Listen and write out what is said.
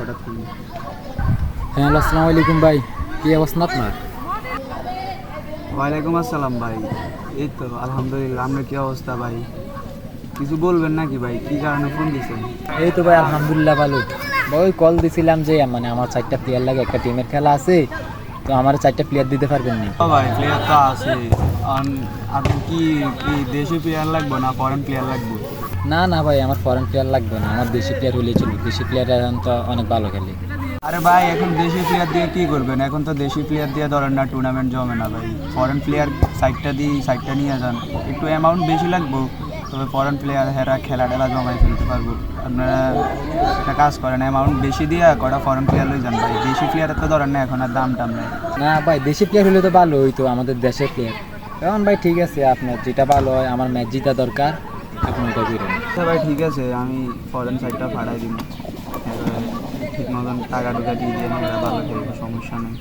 হঠাৎ করে? হ্যাঁ, আসসালামু আলাইকুম ভাই, কী অবস্থা আপনার? ওয়ালাইকুম আসসালাম ভাই। এই তো আলহামদুলিল্লাহ। আপনার কী অবস্থা ভাই? কিছু বলবেন নাকি ভাই? কী কারণে ফোন দিয়েছেন? এই তো ভাই আলহামদুলিল্লাহ ভালো। ওই কল দিছিলাম যে মানে আমার 4টা প্লেয়ার লাগে, একটা টিমের খেলা আছে, তো আমার 4টা প্লেয়ার দিতে পারবেন নি? ভাই প্লেয়ার তো আছে। আপনি কি কি দেশি প্লেয়ার লাগবে না ফরেন প্লেয়ার লাগবে? না না ভাই, আমার ফরেন প্লেয়ার লাগবে না, আমার দেশি প্লেয়ার হলেই চলবে। দেশি প্লেয়ার এখন তো অনেক ভালো খেলে। আরে ভাই এখন দেশি প্লেয়ার দিয়ে কী করবেন? এখন তো দেশি প্লেয়ার দিয়ে ধরেন না, টুর্নামেন্ট জমে না ভাই। ফরেন প্লেয়ার সাইডটা নিয়ে যান, একটু অ্যামাউন্ট বেশি লাগবো, তবে ফরেন প্লেয়ার হেরা খেলা টেলা জমাই ফেলতে পারবো। আপনারা একটা কাজ করেন, অ্যামাউন্ট বেশি দিয়ে কটা ফরেন প্লেয়ার লই যান ভাই। দেশি প্লেয়ারের তো ধরেন না এখন আর দাম টাম নেই। না ভাই, দেশি প্লেয়ার হলে তো ভালো হইতো, আমাদের দেশের প্লেয়ার। এখন ভাই ঠিক আছে, আপনার যেটা ভালো হয়, আমার ম্যাচ জিতা দরকার, আপনি ওটা করেন। আচ্ছা ভাই ঠিক আছে, আমি ফরেন সাইডটা ভাড়াই দিন, ঠিক মতন টাকা টুকা দিয়ে দিয়ে এরা ভালো খেলবো, সমস্যা নেই।